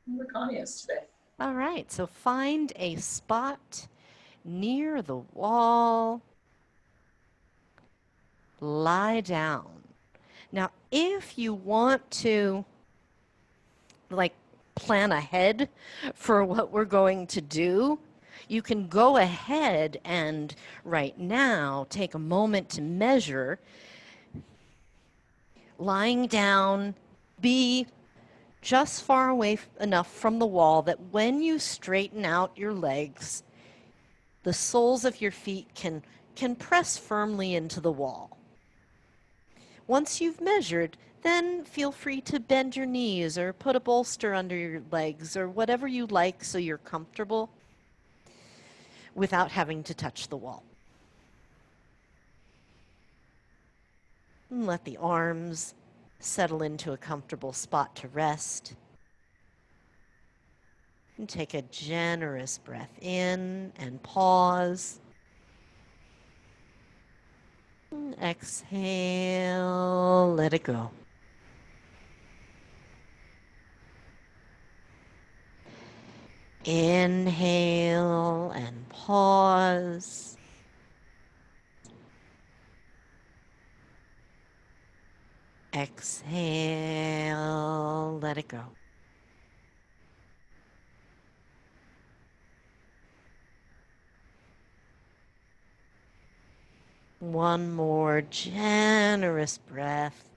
Where Connie is today. All right, so find a spot near the wall, lie down. Now, if you want to, like, plan ahead for what we're going to do, you can go ahead and right now take a moment to measure, lying down, be just far away enough from the wall that when you straighten out your legs, the soles of your feet can press firmly into the wall. Once you've measured, then feel free to bend your knees or put a bolster under your legs or whatever you like so you're comfortable without having to touch the wall. And let the arms settle into a comfortable spot to rest. And take a generous breath in and pause. And exhale, let it go. Inhale and pause. Exhale, let it go. One more generous breath.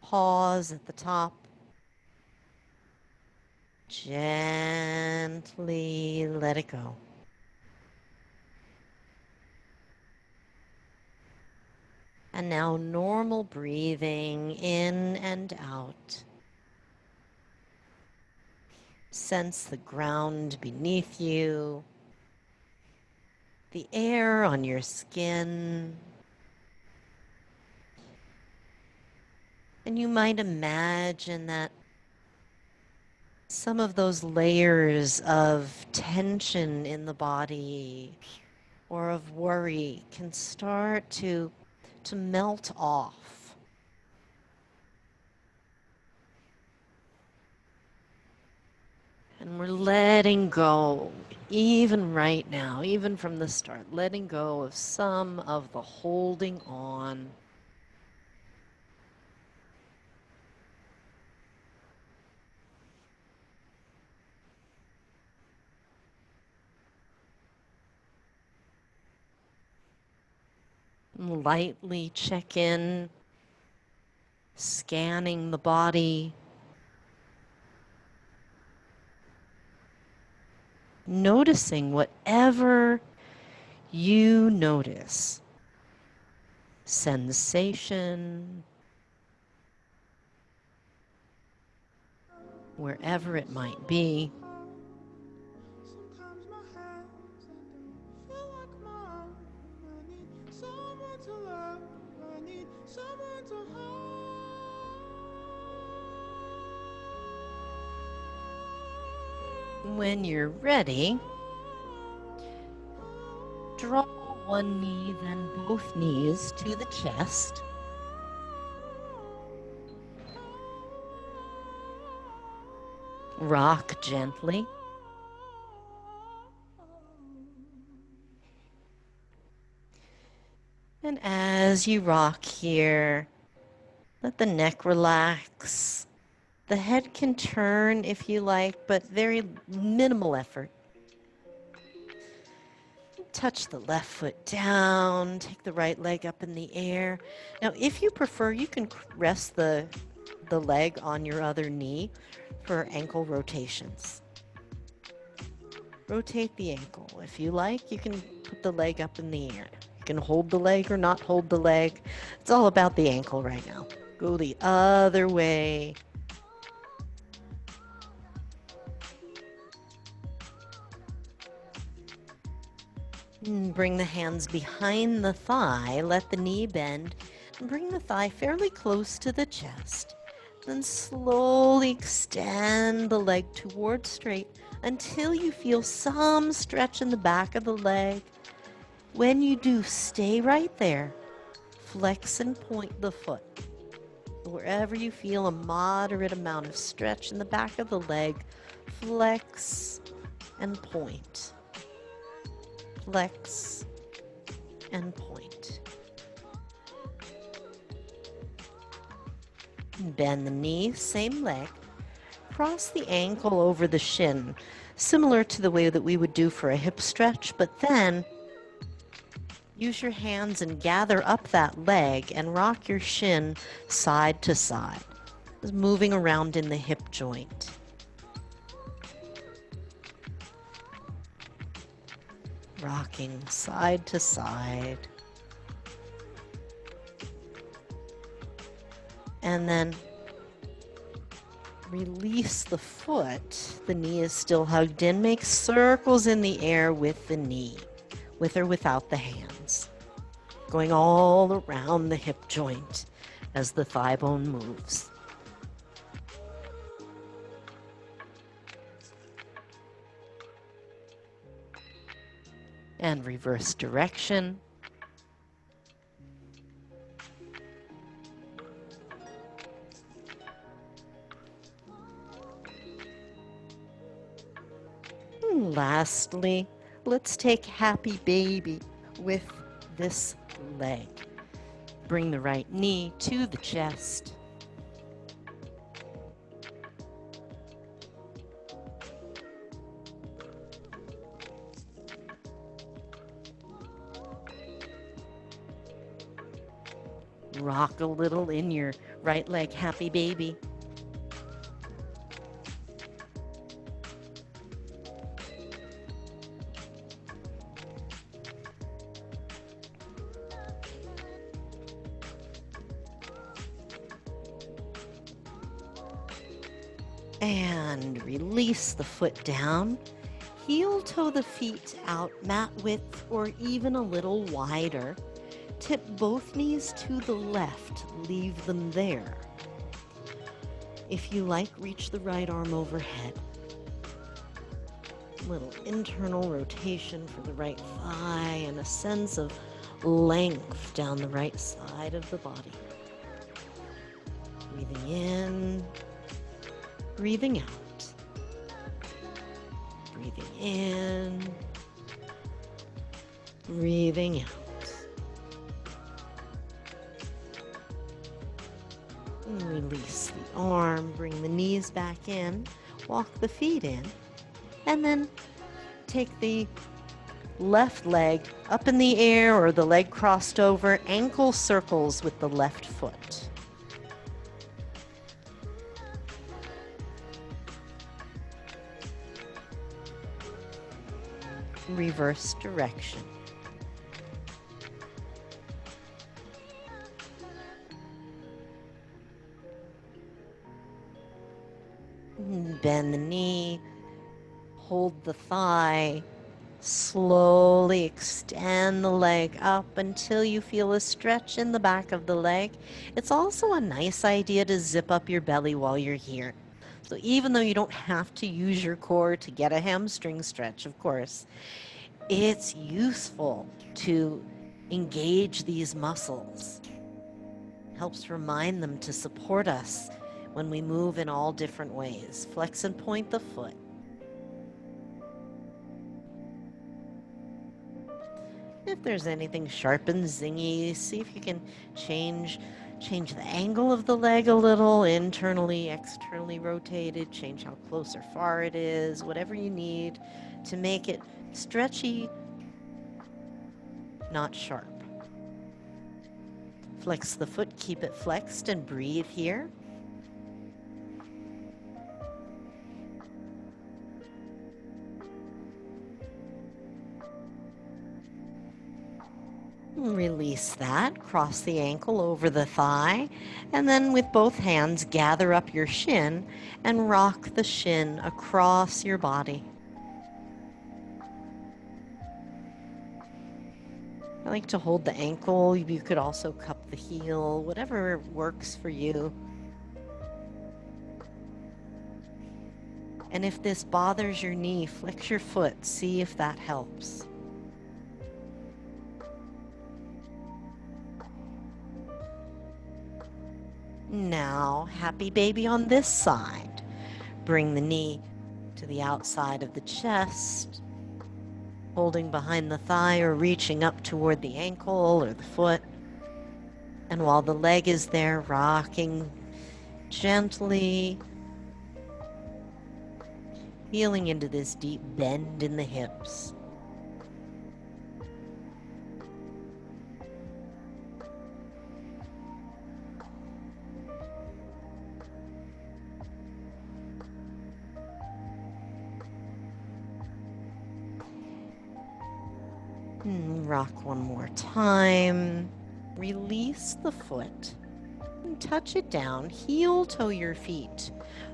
Pause at the top. Gently let it go. And now normal breathing in and out. Sense the ground beneath you, the air on your skin. And you might imagine that some of those layers of tension in the body or of worry can start to melt off. And we're letting go, even right now, even from the start, letting go of some of the holding on. And lightly check in, scanning the body. Noticing whatever you notice. Sensation, wherever it might be. Sometimes my hands and they feel like mine. I need someone to love. I need someone to When you're ready, draw one knee, then both knees to the chest. Rock gently. And as you rock here, let the neck relax. The head can turn if you like, but very minimal effort. Touch the left foot down, take the right leg up in the air. Now, if you prefer, you can rest the leg on your other knee for ankle rotations. Rotate the ankle. If you like, you can put the leg up in the air. You can hold the leg or not hold the leg. It's all about the ankle right now. Go the other way. Bring the hands behind the thigh, let the knee bend, and bring the thigh fairly close to the chest. Then slowly extend the leg towards straight until you feel some stretch in the back of the leg. When you do, stay right there. Flex and point the foot. Wherever you feel a moderate amount of stretch in the back of the leg, flex and point. Flex and point. Bend the knee, same leg. Cross the ankle over the shin, similar to the way that we would do for a hip stretch, but then use your hands and gather up that leg and rock your shin side to side, moving around in the hip joint. Rocking side to side. And then release the foot. The knee is still hugged in. Make circles in the air with the knee, with or without the hands, going all around the hip joint as the thigh bone moves. And reverse direction. And lastly, let's take happy baby with this leg. Bring the right knee to the chest. Rock a little in your right leg, happy baby. And release the foot down. Heel toe the feet out mat width or even a little wider. Tip both knees to the left. Leave them there. If you like, reach the right arm overhead. Little internal rotation for the right thigh and a sense of length down the right side of the body. Breathing in, breathing out. Breathing in, breathing out. And release the arm, bring the knees back in, walk the feet in, and then take the left leg up in the air or the leg crossed over, ankle circles with the left foot. Reverse direction. Bend the knee, hold the thigh, slowly extend the leg up until you feel a stretch in the back of the leg. It's also a nice idea to zip up your belly while you're here. So even though you don't have to use your core to get a hamstring stretch, of course, it's useful to engage these muscles. Helps remind them to support us when we move in all different ways. Flex and point the foot. If there's anything sharp and zingy, see if you can change the angle of the leg a little, internally, externally rotated, change how close or far it is, whatever you need to make it stretchy, not sharp. Flex the foot, keep it flexed, and breathe here. Release that, cross the ankle over the thigh, and then with both hands gather up your shin and rock the shin across your body. I like to hold the ankle. You could also cup the heel, whatever works for you. And if this bothers your knee, flex your foot, see if that helps. Now, happy baby on this side. Bring the knee to the outside of the chest, holding behind the thigh or reaching up toward the ankle or the foot. And while the leg is there, rocking gently, feeling into this deep bend in the hips. Rock one more time. Release the foot. And touch it down. Heel toe your feet.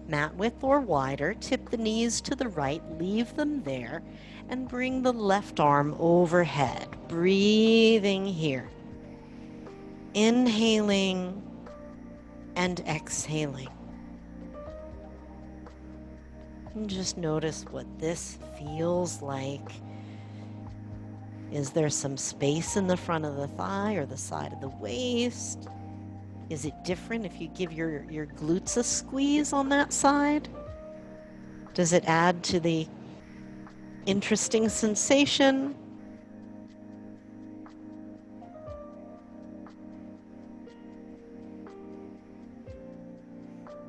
Mat width or wider. Tip the knees to the right. Leave them there. And bring the left arm overhead. Breathing here. Inhaling and exhaling. And just notice what this feels like. Is there some space in the front of the thigh or the side of the waist? Is it different if you give your glutes a squeeze on that side? Does it add to the interesting sensation?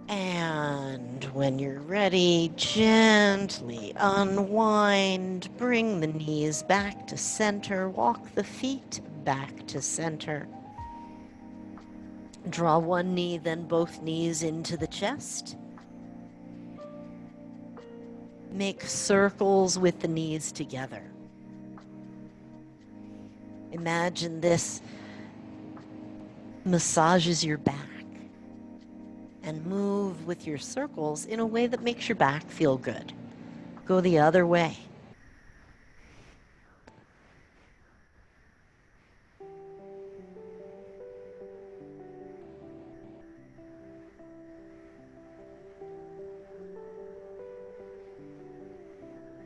And when you're ready, gently unwind, bring the knees back to center, walk the feet back to center. Draw one knee, then both knees into the chest. Make circles with the knees together. Imagine this massages your back. And move with your circles in a way that makes your back feel good. Go the other way.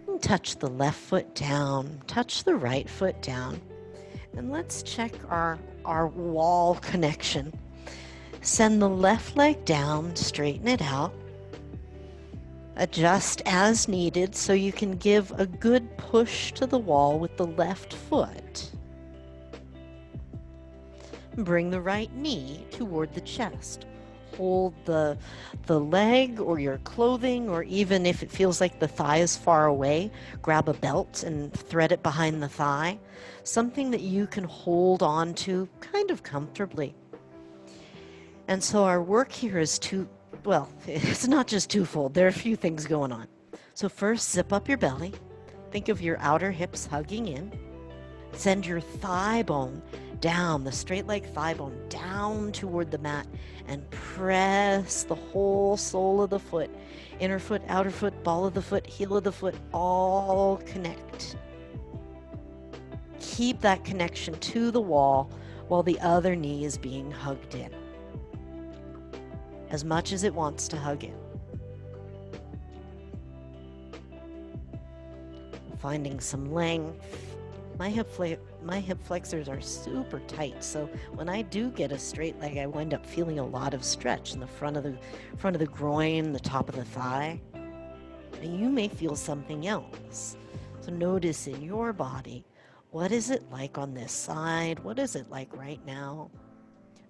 And touch the left foot down, touch the right foot down. And let's check our wall connection. Send the left leg down, straighten it out. Adjust as needed so you can give a good push to the wall with the left foot. Bring the right knee toward the chest. Hold the leg or your clothing, or even if it feels like the thigh is far away, grab a belt and thread it behind the thigh. Something that you can hold on to kind of comfortably. And so our work here is it's not just twofold. There are a few things going on. So first, zip up your belly. Think of your outer hips hugging in. Send your thigh bone down, the straight leg thigh bone down toward the mat, and press the whole sole of the foot, inner foot, outer foot, ball of the foot, heel of the foot, all connect. Keep that connection to the wall while the other knee is being hugged in, as much as it wants to hug in. Finding some length. My hip flexors are super tight, so when I do get a straight leg, I wind up feeling a lot of stretch in the front of the groin, the top of the thigh. And you may feel something else. So notice in your body, what is it like on this side? What is it like right now?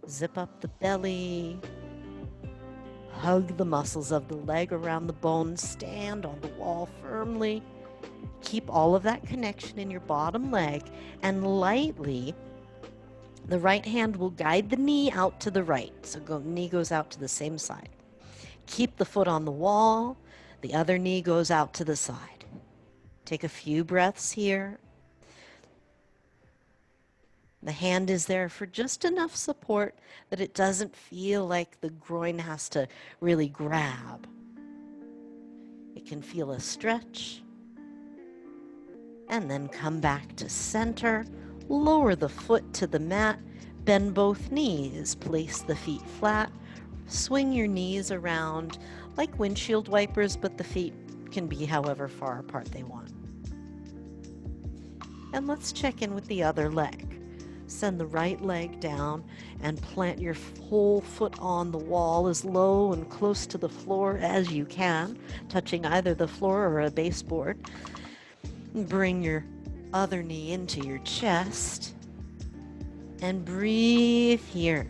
Zip up the belly. Hug the muscles of the leg around the bone. Stand on the wall firmly. Keep all of that connection in your bottom leg, and lightly, the right hand will guide the knee out to the right. So knee goes out to the same side. Keep the foot on the wall. The other knee goes out to the side. Take a few breaths here. The hand is there for just enough support that it doesn't feel like the groin has to really grab. It can feel a stretch. And then come back to center. Lower the foot to the mat. Bend both knees. Place the feet flat. Swing your knees around like windshield wipers, but the feet can be however far apart they want. And let's check in with the other leg. Send the right leg down and plant your whole foot on the wall as low and close to the floor as you can, touching either the floor or a baseboard. Bring your other knee into your chest and breathe here.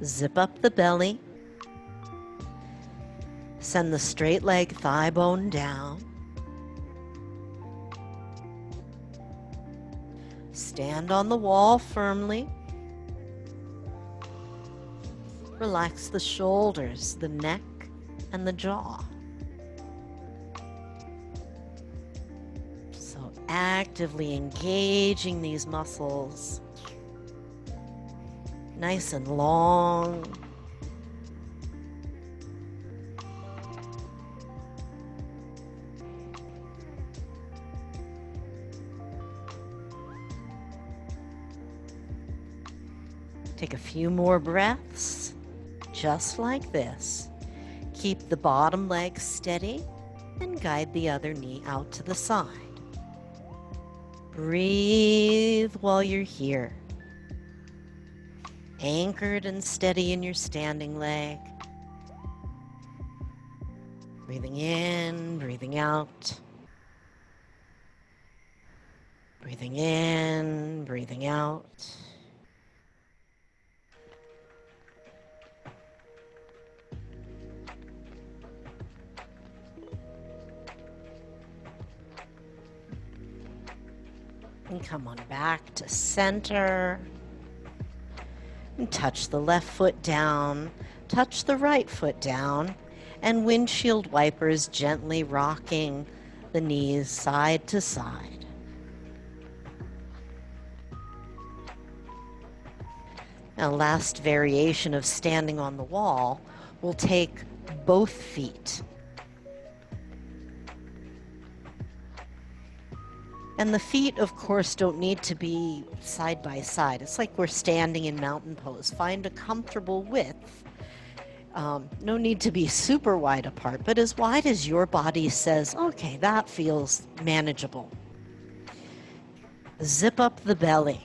Zip up the belly. Send the straight leg thigh bone down. Stand on the wall firmly. Relax the shoulders, the neck, and the jaw. So actively engaging these muscles. Nice and long. Take a few more breaths, just like this. Keep the bottom leg steady and guide the other knee out to the side. Breathe while you're here. Anchored and steady in your standing leg. Breathing in, breathing out. Breathing in, breathing out. And come on back to center. And touch the left foot down, touch the right foot down, and windshield wipers gently rocking the knees side to side. Now, last variation of standing on the wall, we'll take both feet. And the feet, of course, don't need to be side by side. It's like we're standing in mountain pose. Find a comfortable width. No need to be super wide apart, but as wide as your body says, okay, that feels manageable. Zip up the belly.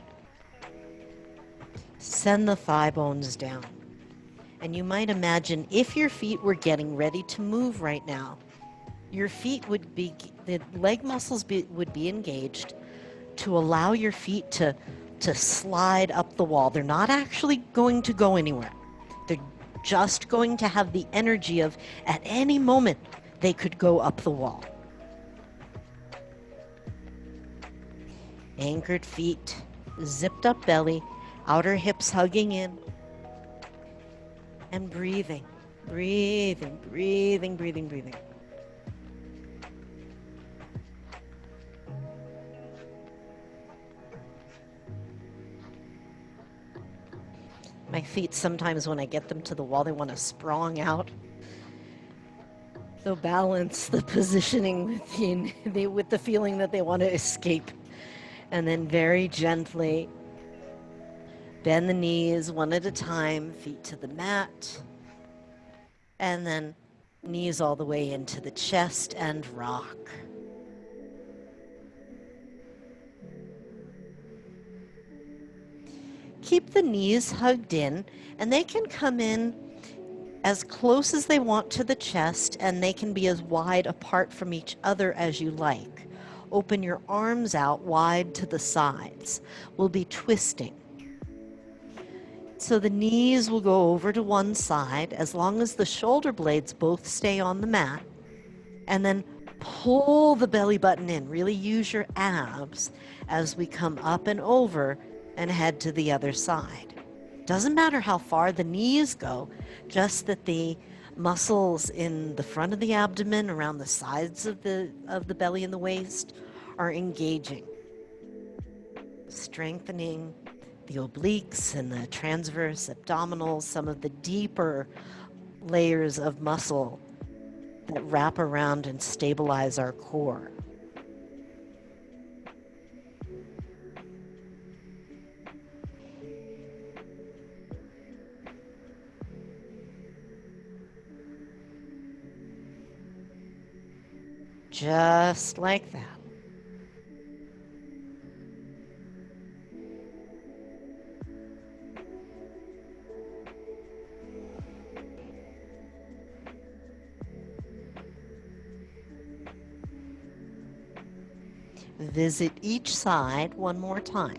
Send the thigh bones down. And you might imagine if your feet were getting ready to move right now, your feet would be, the leg muscles would be engaged to allow your feet to slide up the wall. They're not actually going to go anywhere. They're just going to have the energy of, at any moment, they could go up the wall. Anchored feet, zipped up belly, outer hips hugging in, and breathing, breathing, breathing, breathing, breathing. My feet sometimes, when I get them to the wall, they want to sprong out. So balance the positioning with the feeling that they want to escape. And then very gently bend the knees one at a time, feet to the mat. And then knees all the way into the chest and rock. Keep the knees hugged in, and they can come in as close as they want to the chest, and they can be as wide apart from each other as you like. Open your arms out wide to the sides. We'll be twisting. So the knees will go over to one side as long as the shoulder blades both stay on the mat, and then pull the belly button in. Really use your abs as we come up and over and head to the other side. Doesn't matter how far the knees go, just that the muscles in the front of the abdomen, around the sides of the belly and the waist are engaging, strengthening the obliques and the transverse abdominals, some of the deeper layers of muscle that wrap around and stabilize our core. Just like that. Visit each side one more time.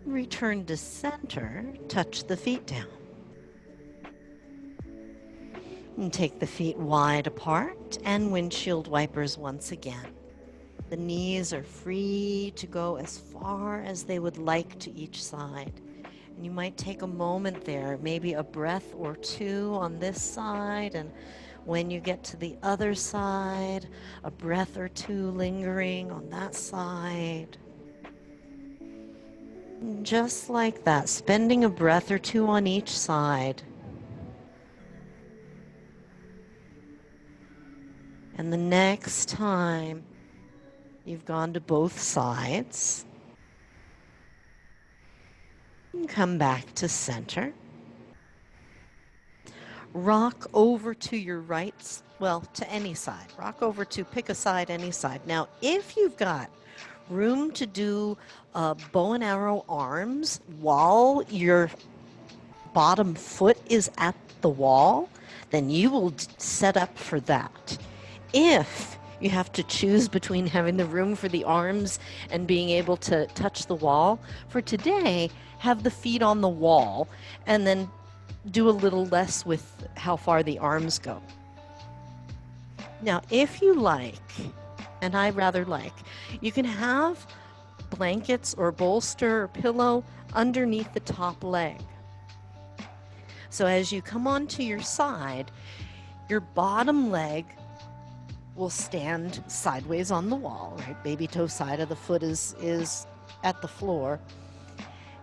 Return to center, touch the feet down. And take the feet wide apart and windshield wipers once again. The knees are free to go as far as they would like to each side. And you might take a moment there, maybe a breath or two on this side, and when you get to the other side, a breath or two lingering on that side. Just like that, spending a breath or two on each side. And the next time you've gone to both sides, come back to center. Rock over to your right, well, to any side. Rock over to, pick a side, any side. Now, if you've got room to do bow and arrow arms while your bottom foot is at the wall, then you will set up for that. If you have to choose between having the room for the arms and being able to touch the wall, for today, have the feet on the wall and then do a little less with how far the arms go. Now, if you like, and I rather like, you can have blankets or bolster or pillow underneath the top leg. So as you come onto your side, your bottom leg will stand sideways on the wall, right? Baby toe side of the foot is at the floor.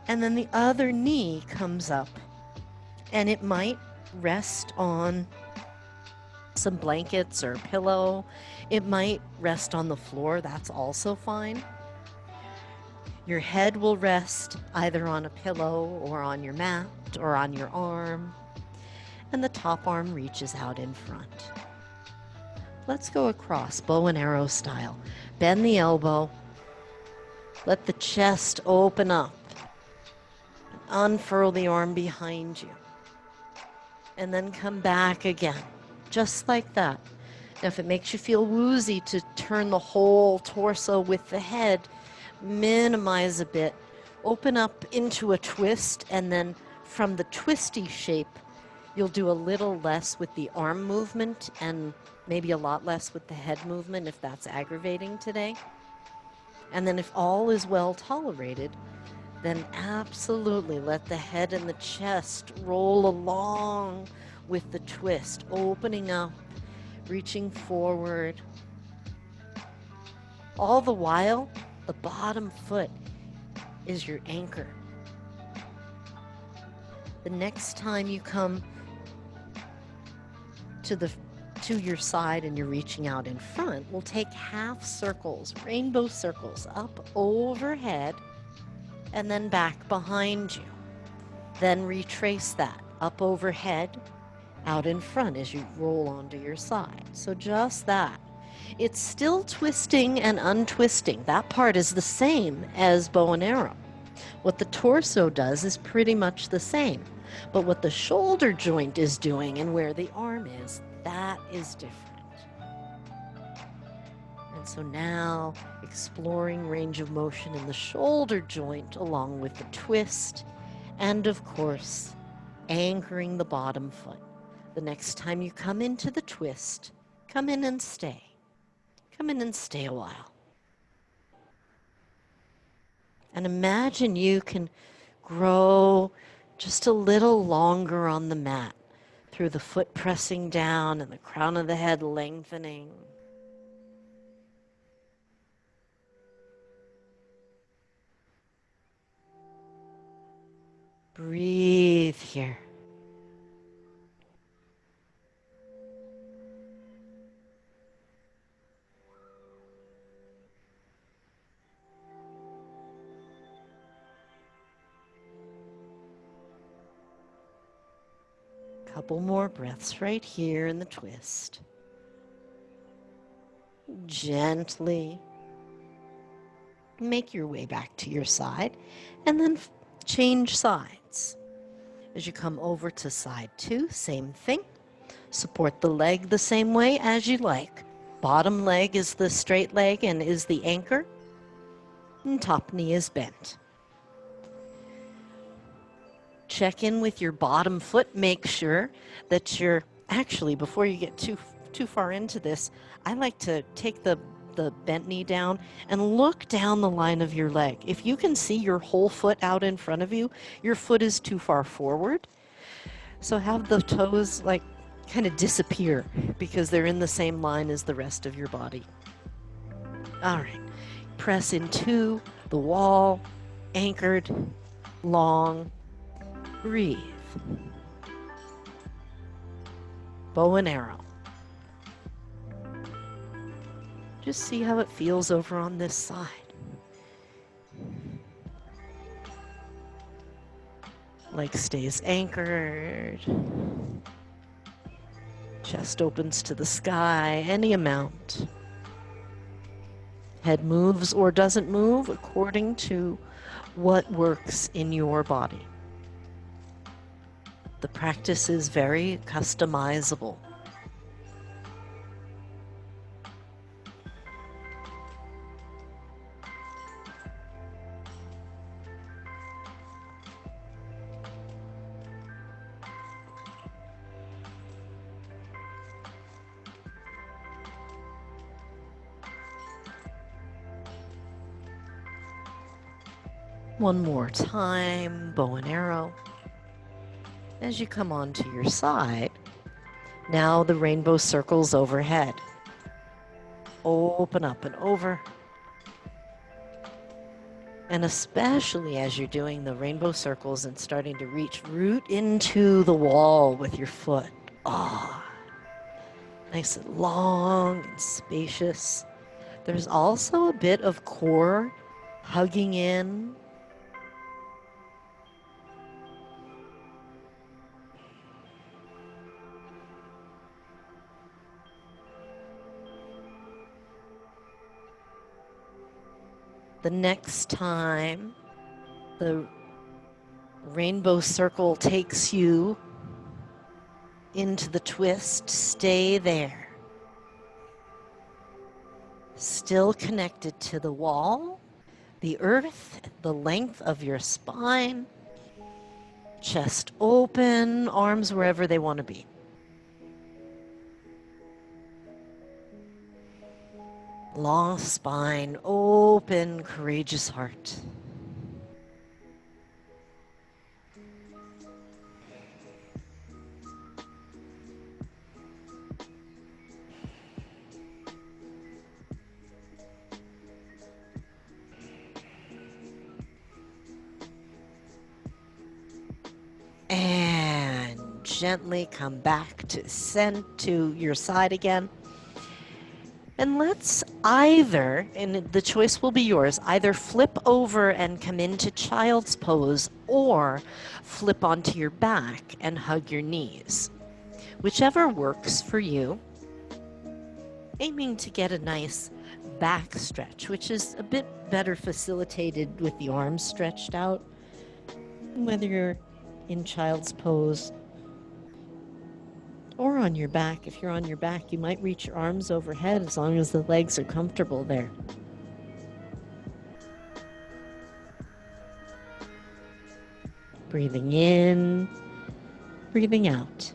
And then the other knee comes up, and it might rest on some blankets or pillow. It might rest on the floor. That's also fine. Your head will rest either on a pillow or on your mat or on your arm. And the top arm reaches out in front. Let's go across, bow and arrow style. Bend the elbow. Let the chest open up. Unfurl the arm behind you. And then come back again, just like that. Now, if it makes you feel woozy to turn the whole torso with the head, minimize a bit. Open up into a twist, and then from the twisty shape, you'll do a little less with the arm movement and maybe a lot less with the head movement if that's aggravating today. And then if all is well tolerated, then absolutely let the head and the chest roll along with the twist, opening up, reaching forward. All the while, the bottom foot is your anchor. The next time you come to your side and you're reaching out in front, we'll take half circles, rainbow circles, up overhead and then back behind you. Then retrace that up overhead, out in front as you roll onto your side. So just that. It's still twisting and untwisting. That part is the same as bow and arrow. What the torso does is pretty much the same. But what the shoulder joint is doing and where the arm is, that is different. And so now, exploring range of motion in the shoulder joint along with the twist, and of course, anchoring the bottom foot. The next time you come into the twist, come in and stay. Come in and stay a while. And imagine you can grow just a little longer on the mat through the foot pressing down and the crown of the head lengthening. Breathe here. Couple more breaths right here in the twist. Gently make your way back to your side and then change sides. As you come over to side 2, same thing. Support the leg the same way as you like. Bottom leg is the straight leg and is the anchor, and top knee is bent. Check in with your bottom foot. Make sure that you're actually, before you get too far into this, I like to take the bent knee down and look down the line of your leg. If you can see your whole foot out in front of you, your foot is too far forward. So have the toes like kind of disappear because they're in the same line as the rest of your body. All right. Press into the wall, anchored, long. Breathe. Bow and arrow. Just see how it feels over on this side. Leg stays anchored. Chest opens to the sky, any amount. Head moves or doesn't move according to what works in your body. The practice is very customizable. One more time, bow and arrow. As you come onto your side, now the rainbow circles overhead. Open up and over. And especially as you're doing the rainbow circles and starting to root into the wall with your foot. Ah, nice and long and spacious. There's also a bit of core hugging in. The next time the rainbow circle takes you into the twist, stay there. Still connected to the wall, the earth, the length of your spine, chest open, arms wherever they want to be. Long spine, open, courageous heart. And gently come back to your side again. And let's either, and the choice will be yours, either flip over and come into child's pose or flip onto your back and hug your knees. Whichever works for you. Aiming to get a nice back stretch, which is a bit better facilitated with the arms stretched out. Whether you're in child's pose or on your back. If you're on your back, you might reach your arms overhead as long as the legs are comfortable there. Breathing in, breathing out.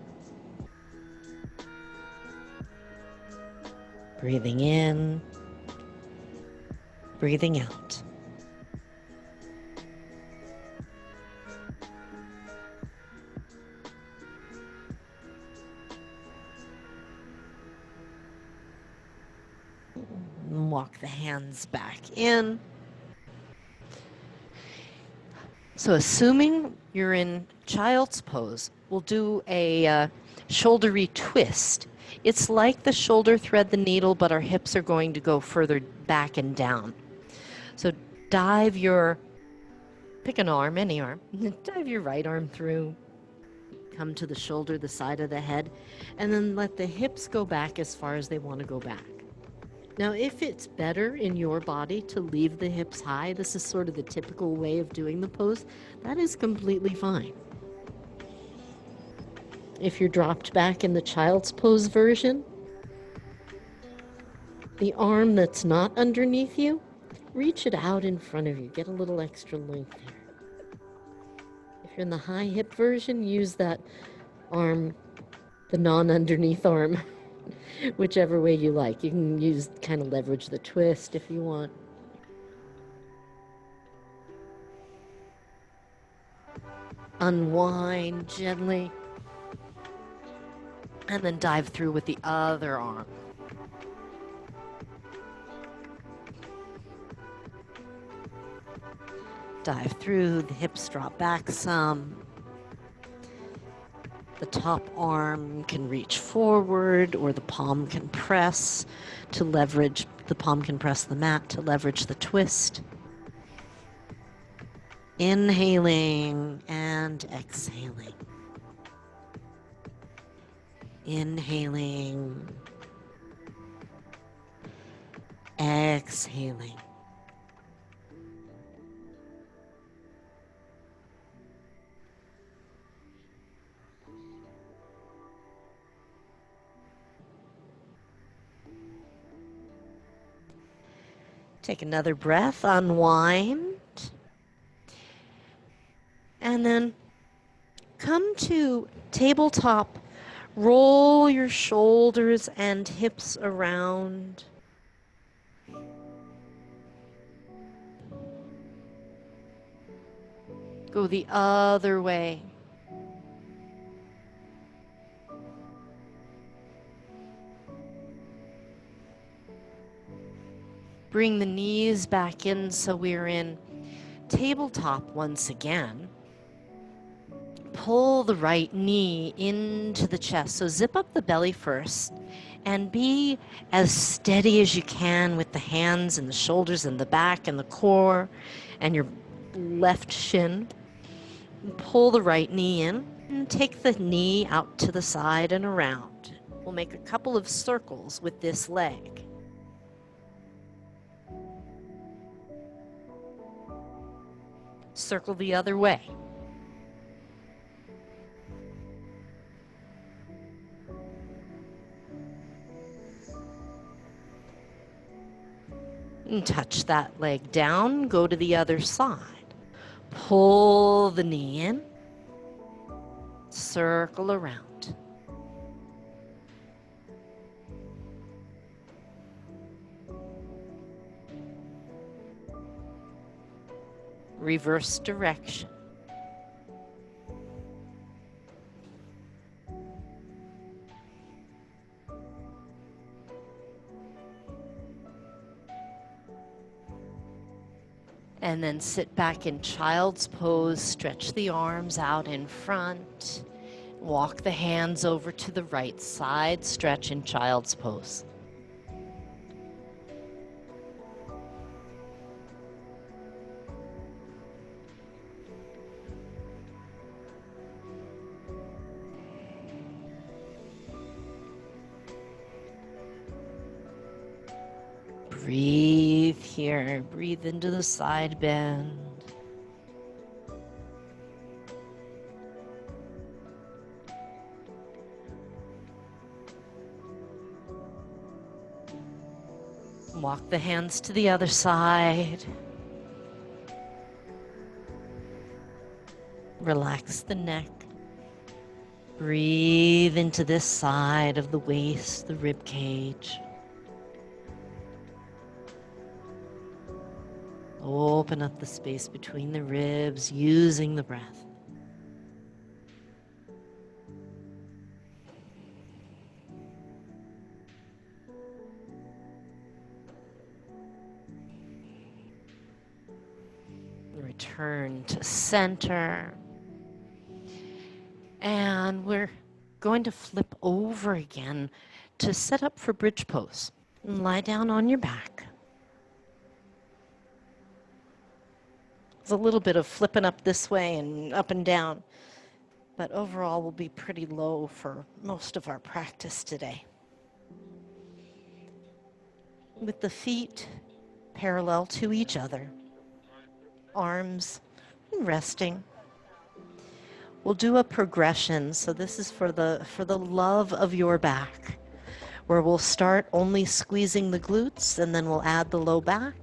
Breathing in, breathing out. Walk the hands back in. So assuming you're in child's pose, we'll do a shouldery twist. It's like the shoulder thread the needle, but our hips are going to go further back and down. So pick an arm, any arm, dive your right arm through. Come to the shoulder, the side of the head, and then let the hips go back as far as they want to go back. Now, if it's better in your body to leave the hips high, this is sort of the typical way of doing the pose, that is completely fine. If you're dropped back in the child's pose version, the arm that's not underneath you, reach it out in front of you. Get a little extra length there. If you're in the high hip version, use that arm, the non-underneath arm, whichever way you like. You can use kind of leverage the twist if you want. Unwind gently, and then dive through with the other arm. Dive through, the hips drop back some. The top arm can reach forward, or the palm can press to leverage, the palm can press the mat to leverage the twist. Inhaling and exhaling. Inhaling. Exhaling. Take another breath, unwind. And then come to tabletop. Roll your shoulders and hips around. Go the other way. Bring the knees back in so we're in tabletop once again. Pull the right knee into the chest. So zip up the belly first and be as steady as you can with the hands and the shoulders and the back and the core and your left shin. Pull the right knee in and take the knee out to the side and around. We'll make a couple of circles with this leg. Circle the other way. And touch that leg down, go to the other side. Pull the knee in, circle around. Reverse direction. And then sit back in child's pose, stretch the arms out in front, walk the hands over to the right side, stretch in child's pose. Breathe here, breathe into the side bend. Walk the hands to the other side. Relax the neck. Breathe into this side of the waist, the rib cage. Open up the space between the ribs using the breath. Return to center. And we're going to flip over again to set up for bridge pose. And lie down on your back. There's a little bit of flipping up this way and up and down. but overall we'll be pretty low for most of our practice today. With the feet parallel to each other, arms resting. We'll do a progression. So this is for the love of your back, where we'll start only squeezing the glutes, and then we'll add the low back,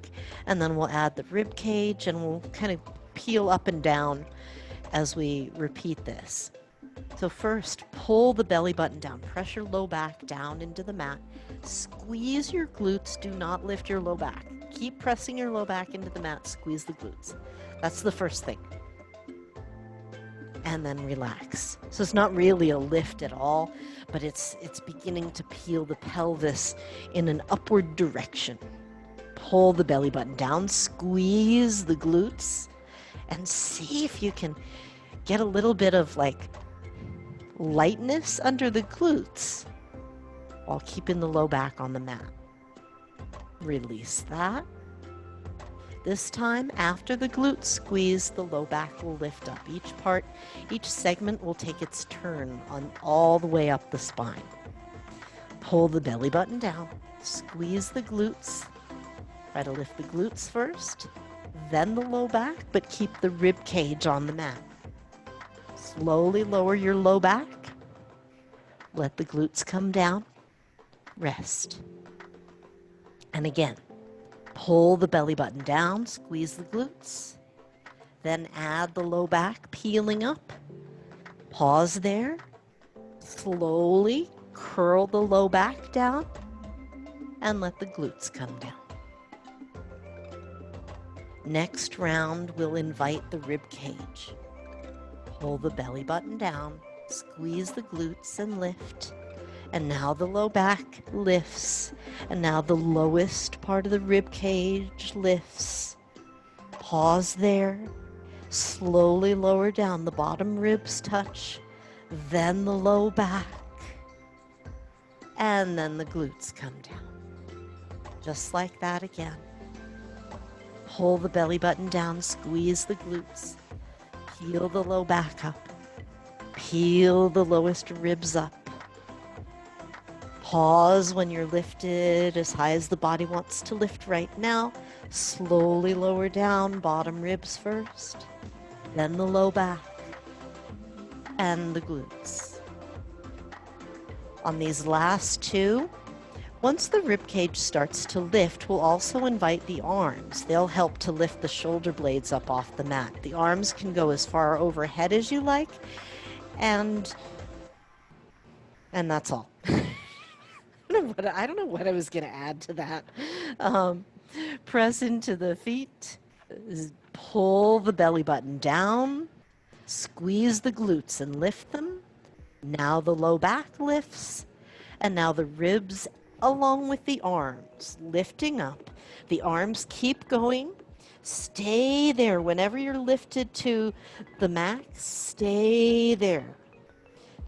and then we'll add the rib cage, and we'll kind of peel up and down as we repeat this. So first, pull the belly button down. Pressure low back down into the mat. Squeeze your glutes. Do not lift your low back. Keep pressing your low back into the mat. Squeeze the glutes. That's the first thing. And then relax. So it's not really a lift at all, but it's beginning to peel the pelvis in an upward direction. Pull the belly button down. Squeeze the glutes. And see if you can get a little bit of like lightness under the glutes while keeping the low back on the mat. Release that. This time, after the glute squeeze, the low back will lift up. Each segment will take its turn on all the way up the spine. Pull the belly button down, squeeze the glutes. Try to lift the glutes first, then the low back, but keep the rib cage on the mat. Slowly lower your low back. Let the glutes come down. Rest. And again, pull the belly button down, squeeze the glutes. Then add the low back, peeling up. Pause there. Slowly curl the low back down and let the glutes come down. Next round, we'll invite the rib cage. Pull the belly button down, squeeze the glutes and lift. And now the low back lifts. And now the lowest part of the rib cage lifts. Pause there. Slowly lower down. The bottom ribs touch. Then the low back. And then the glutes come down. Just like that again. Pull the belly button down. Squeeze the glutes. Peel the low back up. Peel the lowest ribs up. Pause when you're lifted as high as the body wants to lift right now. Slowly lower down, bottom ribs first, then the low back, and the glutes. On these last two, once the rib cage starts to lift, we'll also invite the arms. They'll help to lift the shoulder blades up off the mat. The arms can go as far overhead as you like, and that's all. I don't know what I was going to add to that. Press into the feet, pull the belly button down, squeeze the glutes and lift them. Now the low back lifts, and now the ribs along with the arms lifting up. The arms keep going. Stay there whenever you're lifted to the max. Stay there.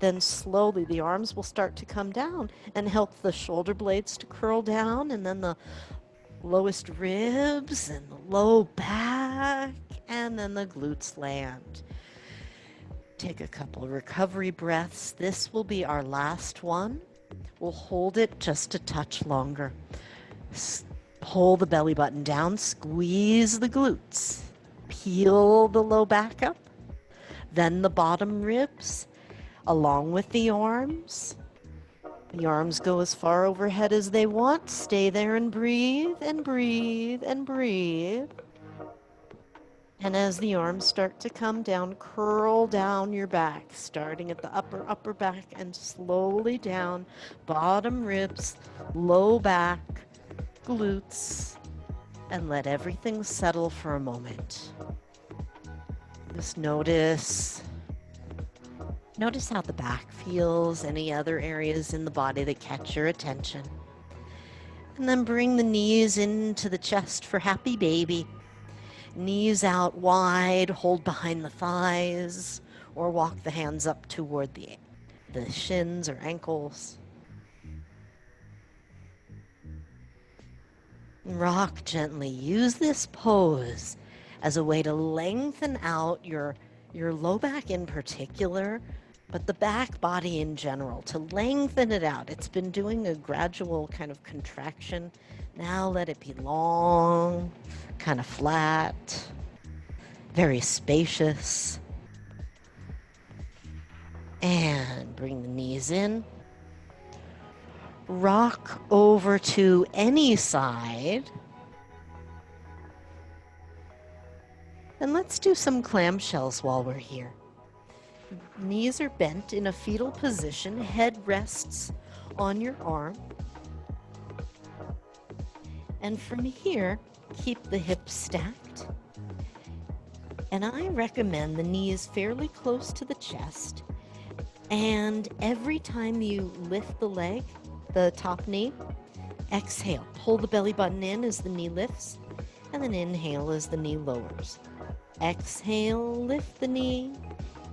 Then slowly the arms will start to come down and help the shoulder blades to curl down, and then the lowest ribs and the low back, and then the glutes land. Take a couple of recovery breaths. This will be our last one. We'll hold it just a touch longer. Pull the belly button down, squeeze the glutes, peel the low back up, then the bottom ribs, along with the arms. The arms go as far overhead as they want. Stay there and breathe and breathe and breathe. And as the arms start to come down, curl down your back, starting at the upper back and slowly down. Bottom ribs, low back, glutes, and let everything settle for a moment. Just notice how the back feels, any other areas in the body that catch your attention. And then bring the knees into the chest for happy baby. Knees out wide, hold behind the thighs, or walk the hands up toward the shins or ankles. Rock gently. Use this pose as a way to lengthen out your your low back in particular, but the back body in general, to lengthen it out. It's been doing a gradual kind of contraction. Now let it be long, kind of flat, very spacious. And bring the knees in. Rock over to any side. And let's do some clamshells while we're here. Knees are bent in a fetal position, head rests on your arm. And from here, keep the hips stacked. And I recommend the knees fairly close to the chest. And every time you lift the leg, the top knee, exhale. Pull the belly button in as the knee lifts, and then inhale as the knee lowers. Exhale, lift the knee.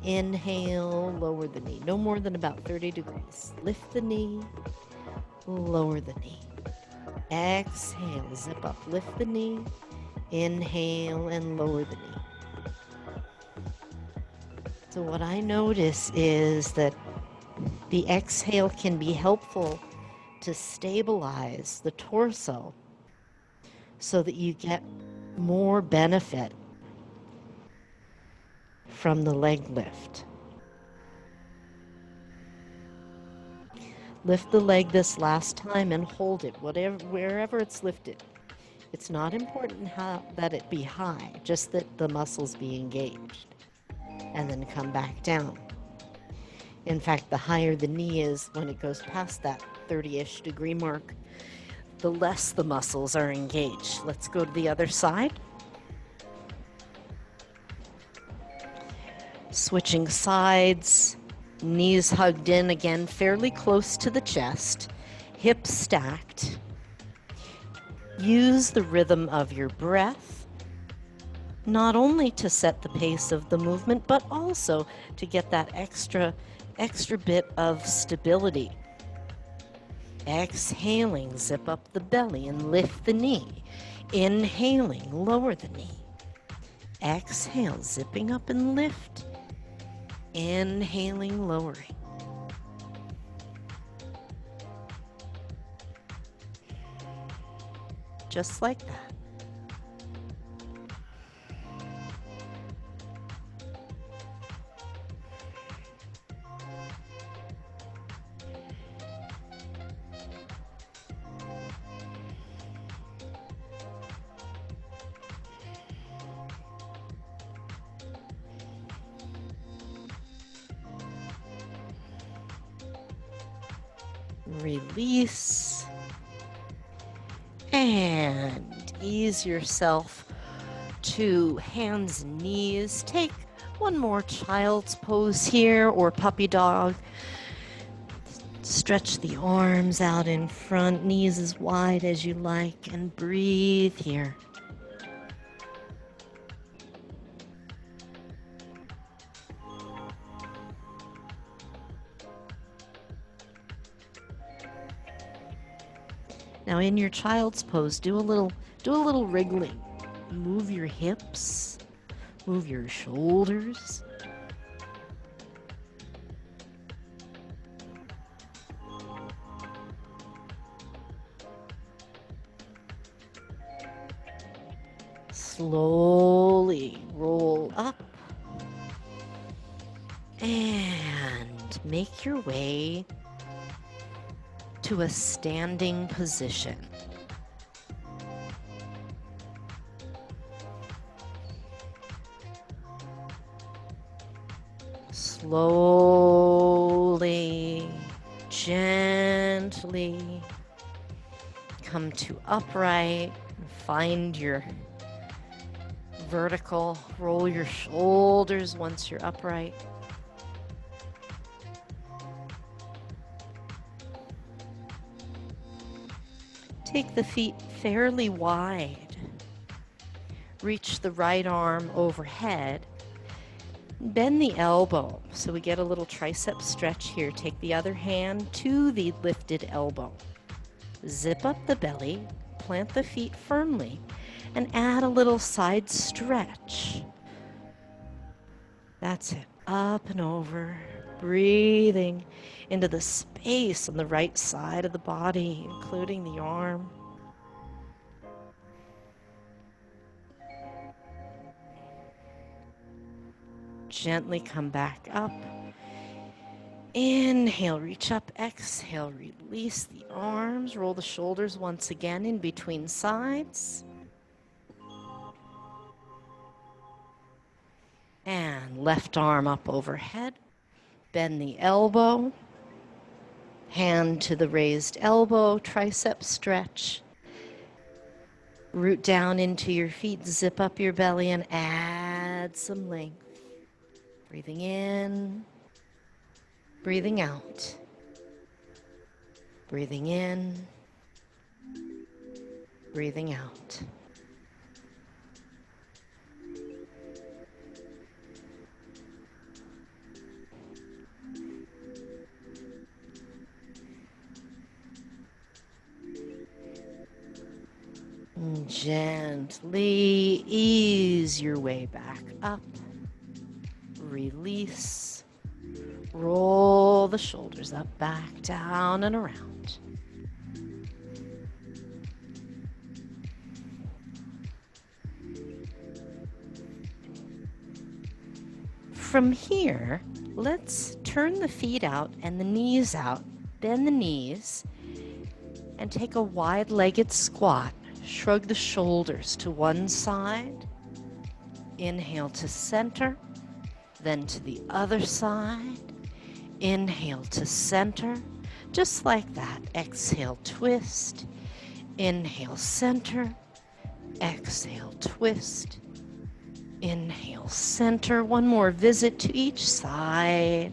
Inhale, lower the knee. No more than about 30 degrees. Lift the knee, lower the knee. Exhale, zip up, lift the knee. Inhale and lower the knee. So what I notice is that the exhale can be helpful to stabilize the torso so that you get more benefit from the leg lift. Lift the leg this last time and hold it, wherever it's lifted. It's not important that it be high, just that the muscles be engaged. And then come back down. In fact, the higher the knee is when it goes past that 30-ish degree mark, the less the muscles are engaged. Let's go to the other side. Switching sides, knees hugged in again, fairly close to the chest, hips stacked. Use the rhythm of your breath, not only to set the pace of the movement, but also to get that extra bit of stability. Exhaling, zip up the belly and lift the knee. Inhaling, lower the knee. Exhale, zipping up and lift. Inhaling, lowering. Just like that. Release and ease yourself to hands and knees. Take one more child's pose here or puppy dog. Stretch the arms out in front, knees as wide as you like, and breathe here. Now in your child's pose, do a little wriggling. Move your hips, move your shoulders. Slowly roll up and make your way to a standing position. Slowly, gently come to upright and find your vertical. Roll your shoulders once you're upright. Take the feet fairly wide. Reach the right arm overhead. Bend the elbow so we get a little tricep stretch here. Take the other hand to the lifted elbow. Zip up the belly, plant the feet firmly, and add a little side stretch. That's it. Up and over. Breathing into the space on the right side of the body, including the arm. Gently come back up. Inhale, reach up. Exhale, release the arms. Roll the shoulders once again in between sides. And left arm up overhead. Bend the elbow. Hand to the raised elbow, tricep stretch. Root down into your feet, zip up your belly, and add some length. Breathing in, breathing out. Breathing in, breathing out. And gently ease your way back up. Release. Roll the shoulders up, back, down, and around. From here, let's turn the feet out and the knees out. Bend the knees and take a wide-legged squat. Shrug the shoulders to one side. Inhale to center, then to the other side. Inhale to center, just like that. Exhale, twist. Inhale, center. Exhale, twist. Inhale, center. One more visit to each side.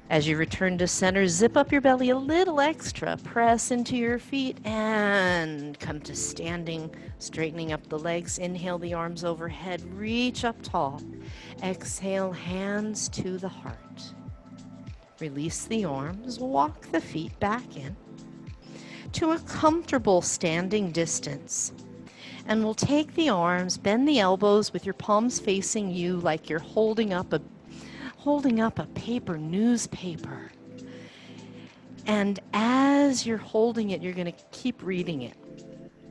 As you return to center, zip up your belly a little extra. Press into your feet and come to standing, straightening up the legs. Inhale the arms overhead, reach up tall. Exhale, hands to the heart. Release the arms, walk the feet back in to a comfortable standing distance. And we'll take the arms, bend the elbows with your palms facing you like you're holding up a paper newspaper. And as you're holding it, you're going to keep reading it.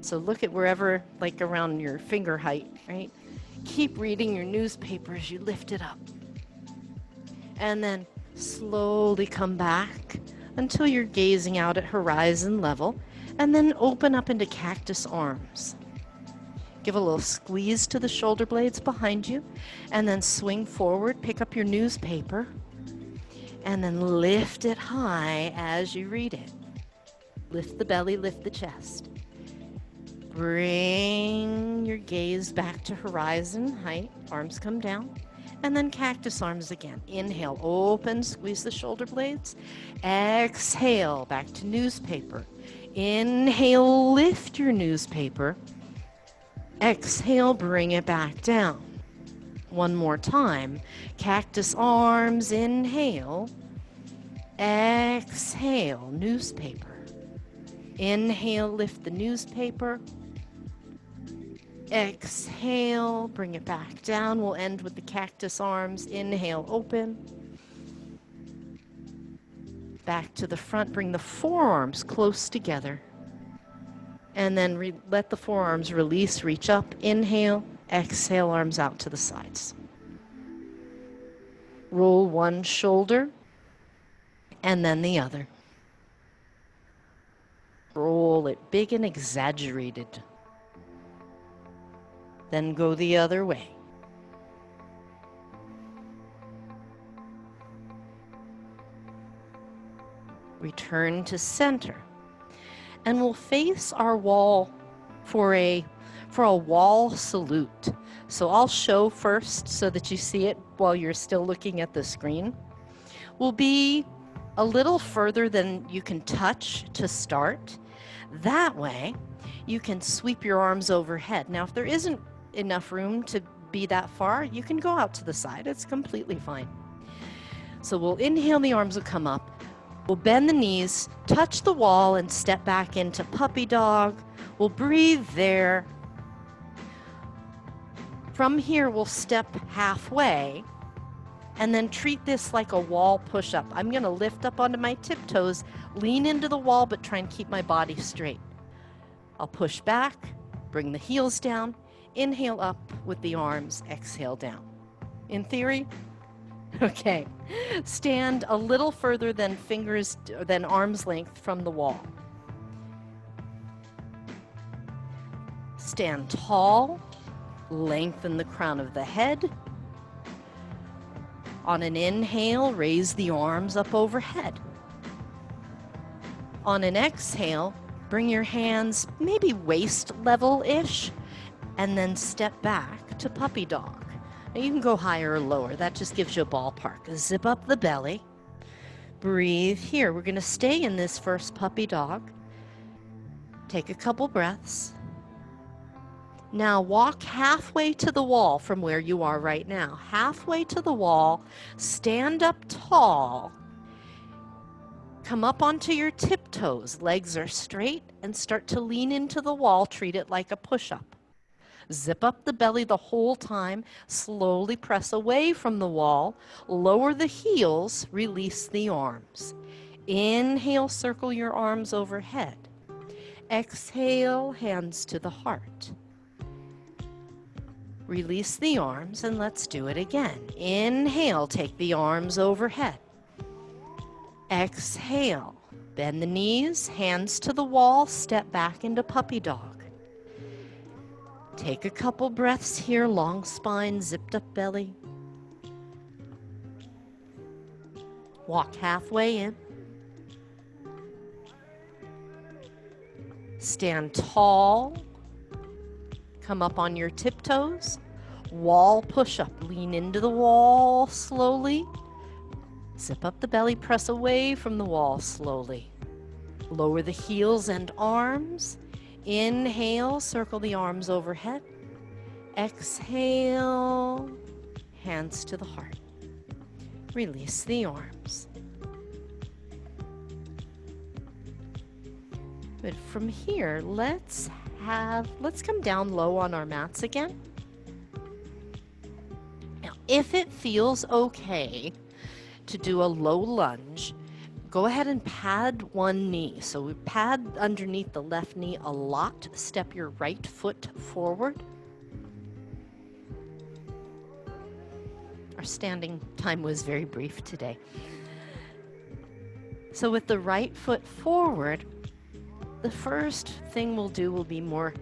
So look at wherever, like around your finger height, right? Keep reading your newspaper as you lift it up. And then slowly come back until you're gazing out at horizon level, and then open up into cactus arms. Give a little squeeze to the shoulder blades behind you, and then swing forward, pick up your newspaper, and then lift it high as you read it. Lift the belly, lift the chest. Bring your gaze back to horizon height, arms come down, and then cactus arms again. Inhale, open, squeeze the shoulder blades. Exhale, back to newspaper. Inhale, lift your newspaper. Exhale, bring it back down. One more time. Cactus arms, inhale. Exhale, newspaper. Inhale, lift the newspaper. Exhale, bring it back down. We'll end with the cactus arms. Inhale, open. Back to the front. Bring the forearms close together. And then let the forearms release, reach up. Inhale, exhale, arms out to the sides. Roll one shoulder and then the other. Roll it big and exaggerated. Then go the other way. Return to center. And we'll face our wall for a wall salute. So I'll show first so that you see it while you're still looking at the screen. We'll be a little further than you can touch to start. That way, you can sweep your arms overhead. Now, if there isn't enough room to be that far, you can go out to the side. It's completely fine. So we'll inhale, the arms will come up. We'll bend the knees, touch the wall, and step back into puppy dog. We'll breathe there. From here, we'll step halfway and then treat this like a wall push-up. I'm going to lift up onto my tiptoes, lean into the wall, but try and keep my body straight. I'll push back, bring the heels down, inhale up with the arms, exhale down. In theory, okay. Stand a little further than arm's length from the wall. Stand tall, lengthen the crown of the head. On an inhale, raise the arms up overhead. On an exhale, bring your hands maybe waist level-ish, and then step back to puppy dog. Now you can go higher or lower. That just gives you a ballpark. Zip up the belly. Breathe here. We're going to stay in this first puppy dog. Take a couple breaths. Now walk halfway to the wall from where you are right now. Halfway to the wall. Stand up tall. Come up onto your tiptoes. Legs are straight, and start to lean into the wall. Treat it like a push-up. Zip up the belly the whole time. Slowly press away from the wall. Lower the heels. Release the arms. Inhale, circle your arms overhead. Exhale, hands to the heart. Release the arms, and let's do it again. Inhale, take the arms overhead. Exhale, bend the knees, hands to the wall, step back into puppy dog. Take a couple breaths here, long spine, zipped up belly. Walk halfway in. Stand tall. Come up on your tiptoes. Wall push-up. Lean into the wall slowly. Zip up the belly, press away from the wall slowly. Lower the heels and arms. Inhale, circle the arms overhead. Exhale, hands to the heart. Release the arms. Good. From here, let's come down low on our mats again. Now, if it feels okay to do a low lunge, go ahead and pad one knee. So we pad underneath the left knee a lot. Step your right foot forward. Our standing time was very brief today. So with the right foot forward, the first thing we'll do will be more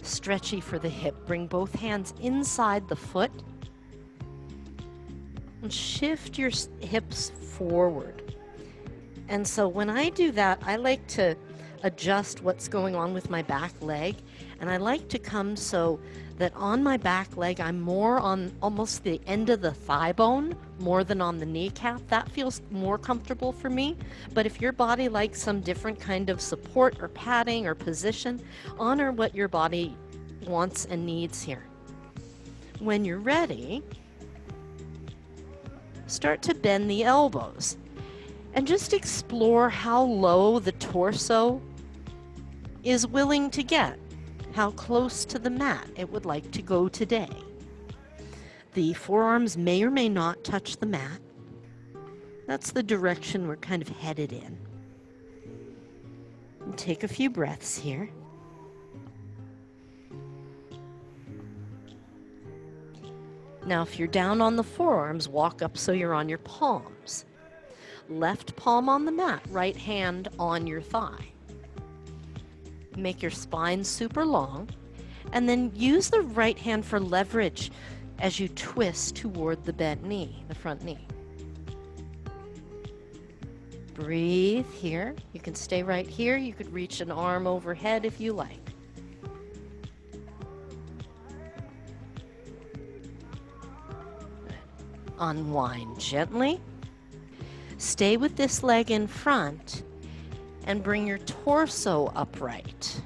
stretchy for the hip. Bring both hands inside the foot and shift your hips forward. And so when I do that, I like to adjust what's going on with my back leg. And I like to come so that on my back leg, I'm more on almost the end of the thigh bone, more than on the kneecap. That feels more comfortable for me. But if your body likes some different kind of support or padding or position, honor what your body wants and needs here. When you're ready, start to bend the elbows. And just explore how low the torso is willing to get, how close to the mat it would like to go today. The forearms may or may not touch the mat. That's the direction we're kind of headed in. And take a few breaths here. Now, if you're down on the forearms, walk up so you're on your palms. Left palm on the mat, right hand on your thigh. Make your spine super long, and then use the right hand for leverage as you twist toward the bent knee, the front knee. Breathe here. You can stay right here. You could reach an arm overhead if you like. Unwind gently. Stay with this leg in front and bring your torso upright.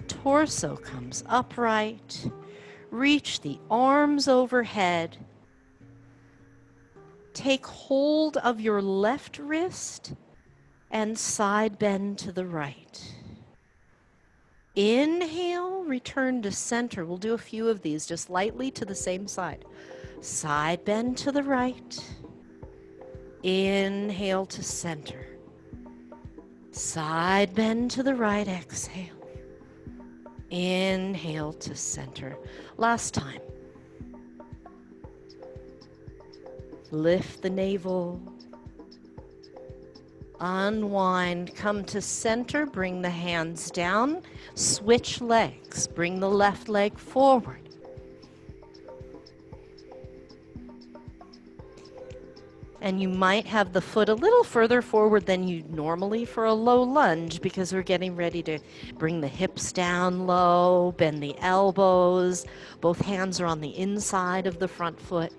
Torso comes upright. Reach the arms overhead. Take hold of your left wrist and side bend to the right. Inhale, return to center. We'll do a few of these just lightly to the same side. Side bend to the right. Inhale to center. Side bend to the right, exhale. Inhale to center. Last time. Lift the navel. Unwind, come to center, bring the hands down, switch legs, bring the left leg forward. And you might have the foot a little further forward than you normally for a low lunge because we're getting ready to bring the hips down low, bend the elbows. Both hands are on the inside of the front foot.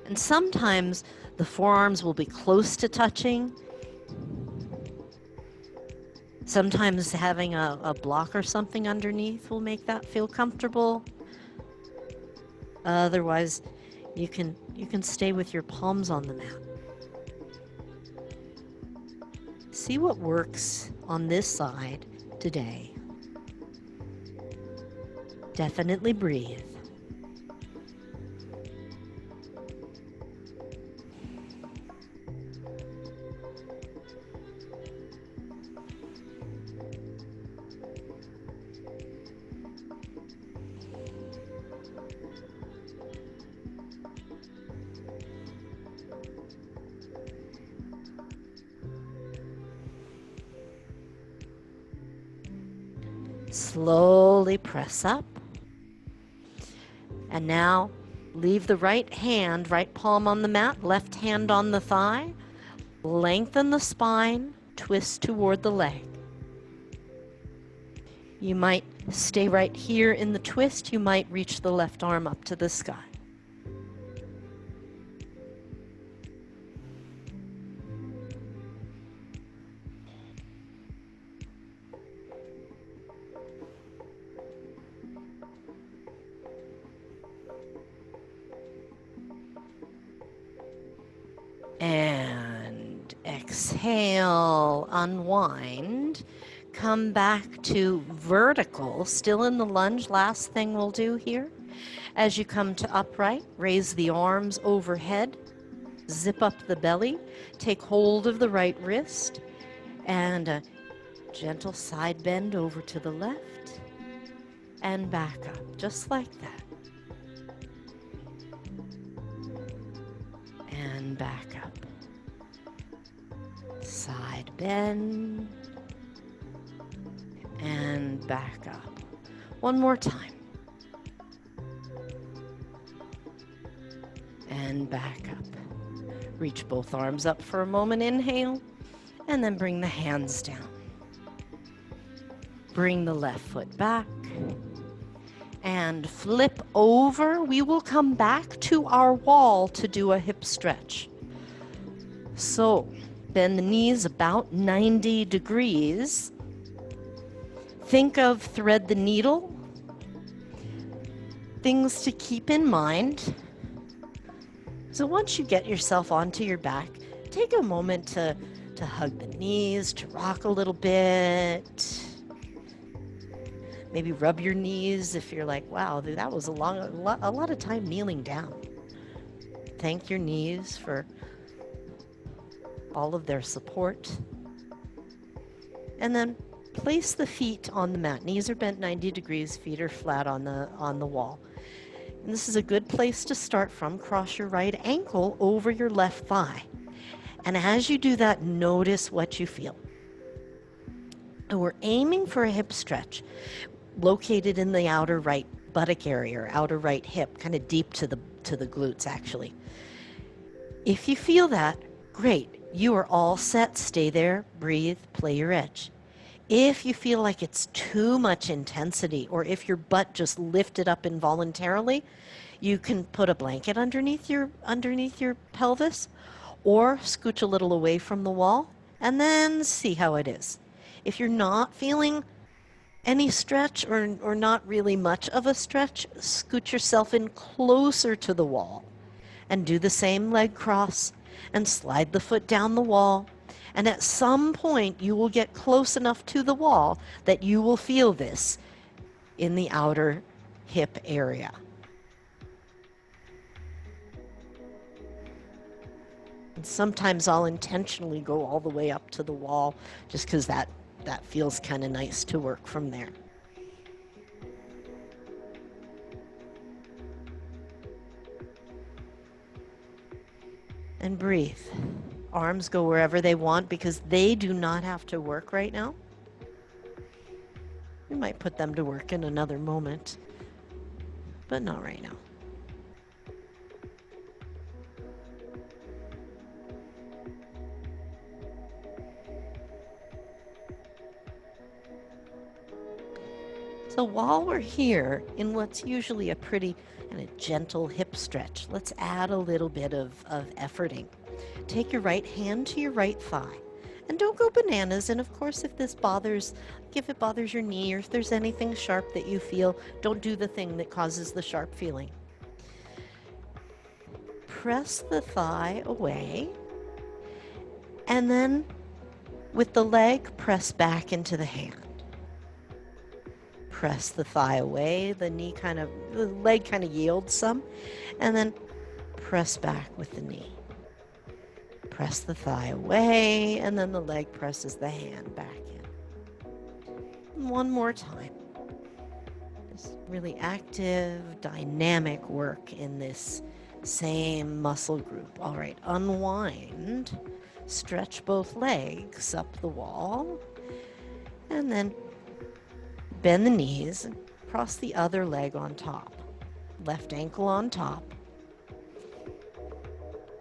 And sometimes the forearms will be close to touching. Sometimes having a block or something underneath will make that feel comfortable. Otherwise, you can stay with your palms on the mat. See what works on this side today. Definitely breathe. Slowly press up. And now leave the right hand, right palm on the mat, left hand on the thigh. Lengthen the spine, twist toward the leg. You might stay right here in the twist. You might reach the left arm up to the sky. And exhale, unwind. Come back to vertical, still in the lunge. Last thing we'll do here. As you come to upright, raise the arms overhead, zip up the belly, take hold of the right wrist, and a gentle side bend over to the left, and back up, just like that. And back up. Side bend, and back up. One more time. And back up. Reach both arms up for a moment, inhale, and then bring the hands down. Bring the left foot back, and flip over. We will come back to our wall to do a hip stretch. So, bend the knees about 90 degrees. Think of thread the needle. Things to keep in mind. So once you get yourself onto your back, take a moment to hug the knees, to rock a little bit. Maybe rub your knees if you're like, wow, that was a lot of time kneeling down. Thank your knees for all of their support. And then place the feet on the mat. Knees are bent 90 degrees, feet are flat on the wall. And this is a good place to start from. Cross your right ankle over your left thigh. And as you do that, notice what you feel. And we're aiming for a hip stretch located in the outer right buttock area, or outer right hip, kind of deep to the glutes actually. If you feel that, great. You are all set. Stay there, breathe, play your edge. If you feel like it's too much intensity, or if your butt just lifted up involuntarily, you can put a blanket underneath your pelvis, or scooch a little away from the wall, and then see how it is. If you're not feeling Any stretch or not really much of a stretch, scoot yourself in closer to the wall and do the same leg cross and slide the foot down the wall. And at some point, you will get close enough to the wall that you will feel this in the outer hip area. And sometimes I'll intentionally go all the way up to the wall just because that feels kind of nice to work from there. And breathe. Arms go wherever they want because they do not have to work right now. We might put them to work in another moment, but not right now. So while we're here in what's usually a pretty kind of gentle hip stretch, let's add a little bit of efforting. Take your right hand to your right thigh. And don't go bananas. And of course, if it bothers your knee or if there's anything sharp that you feel, don't do the thing that causes the sharp feeling. Press the thigh away. And then with the leg, press back into the hand. Press the thigh away, the leg kind of yields some, and then press back with the knee. Press the thigh away, and then the leg presses the hand back in. One more time. This really active, dynamic work in this same muscle group. All right, unwind, stretch both legs up the wall, and then bend the knees and cross the other leg on top. Left ankle on top.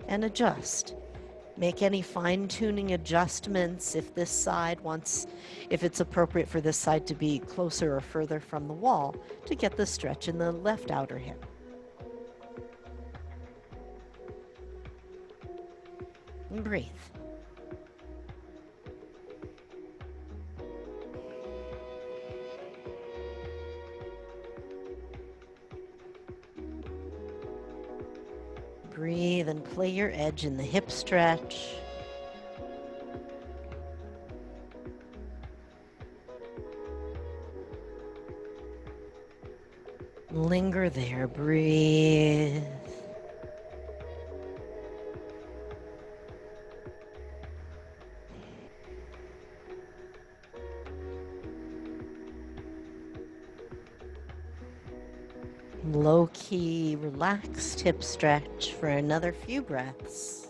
And adjust. Make any fine-tuning adjustments if it's appropriate for this side to be closer or further from the wall to get the stretch in the left outer hip. And breathe. Breathe and play your edge in the hip stretch. Linger there, breathe. Low-key, relaxed hip stretch for another few breaths.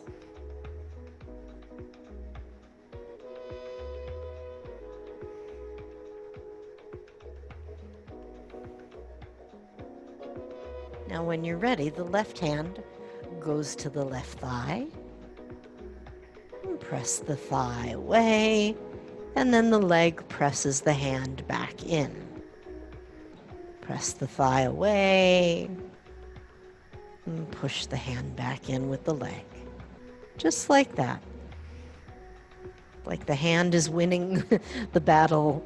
Now when you're ready, the left hand goes to the left thigh. And press the thigh away, and then the leg presses the hand back in. Press the thigh away and push the hand back in with the leg. Just like that. Like the hand is winning the battle,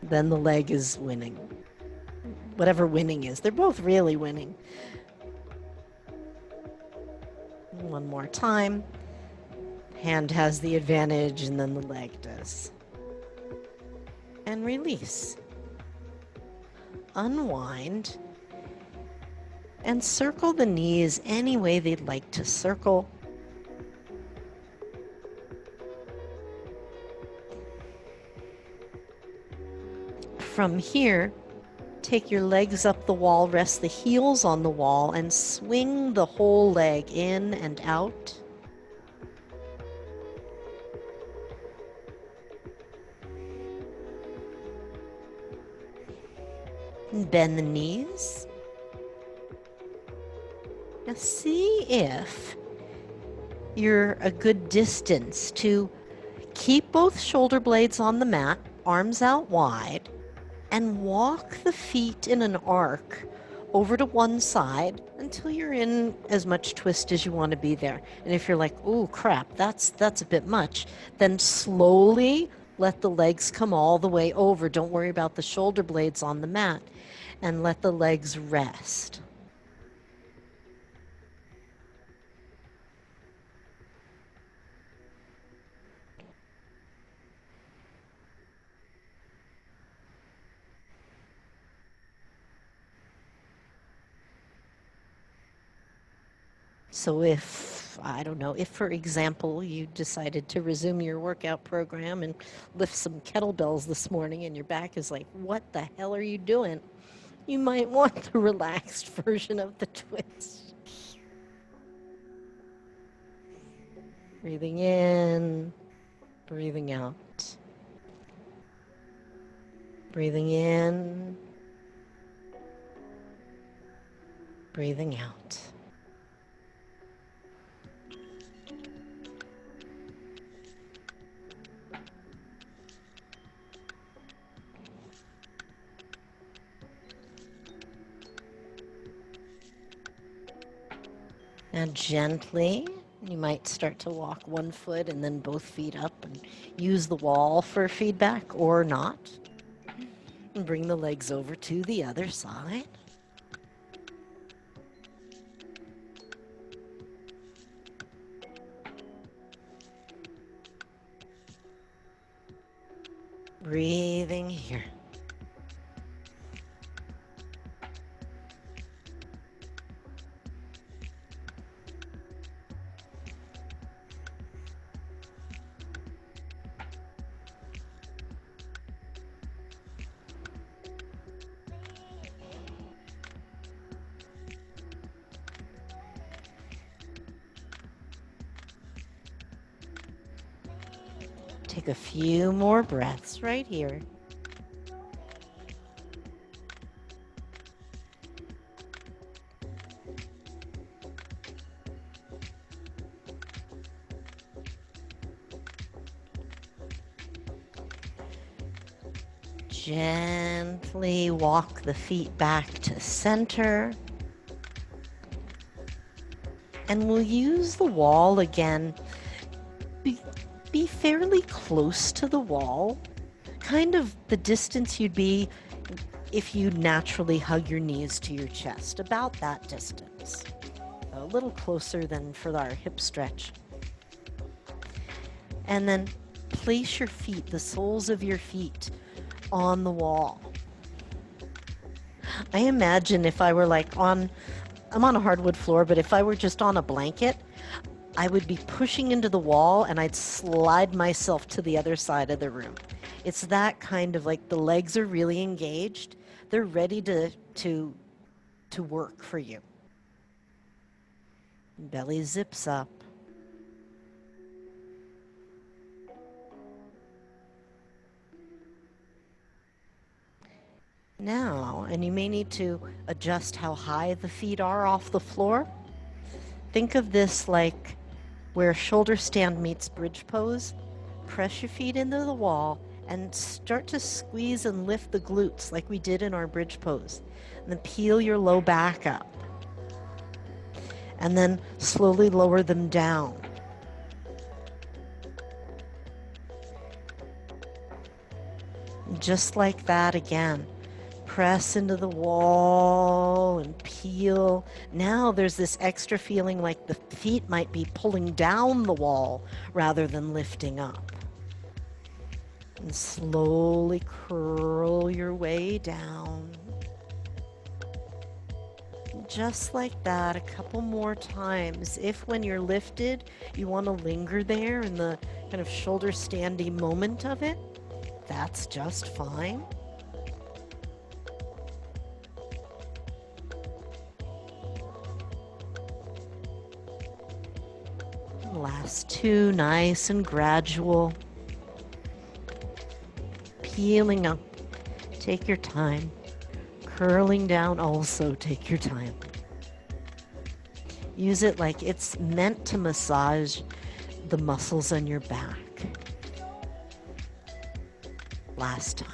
then the leg is winning. Whatever winning is, they're both really winning. One more time. Hand has the advantage and then the leg does. And release. Unwind and circle the knees any way they'd like to circle. From here, take your legs up the wall, rest the heels on the wall, and swing the whole leg in and out. Bend the knees. Now see if you're a good distance to keep both shoulder blades on the mat, arms out wide, and walk the feet in an arc over to one side until you're in as much twist as you want to be there. And if you're like, oh crap, that's a bit much, then slowly Let the legs come all the way over. Don't worry about the shoulder blades on the mat. And let the legs rest. So if, I don't know, if for example you decided to resume your workout program and lift some kettlebells this morning and your back is like, what the hell are you doing? You might want the relaxed version of the twist. Breathing in, breathing out. Breathing in, breathing out. Now gently, you might start to walk one foot and then both feet up and use the wall for feedback or not. And bring the legs over to the other side. Breathing here. Take a few more breaths right here. Gently walk the feet back to center. And we'll use the wall again. Be fairly close to the wall, kind of the distance you'd be if you naturally hug your knees to your chest, about that distance. A little closer than for our hip stretch. And then place your feet, the soles of your feet, on the wall. I imagine if I were like I'm on a hardwood floor, but if I were just on a blanket, I would be pushing into the wall and I'd slide myself to the other side of the room. It's that kind of like the legs are really engaged. They're ready to work for you. Belly zips up. Now, and you may need to adjust how high the feet are off the floor. Think of this like where shoulder stand meets bridge pose. Press your feet into the wall and start to squeeze and lift the glutes like we did in our bridge pose. And then peel your low back up. And then slowly lower them down. Just like that again. Press into the wall and peel. Now there's this extra feeling like the feet might be pulling down the wall rather than lifting up. And slowly curl your way down. Just like that, a couple more times. If when you're lifted, you want to linger there in the kind of shoulder standy moment of it, that's just fine. Last two, nice and gradual. Peeling up, take your time. Curling down, also take your time. Use it like it's meant to massage the muscles on your back. Last time.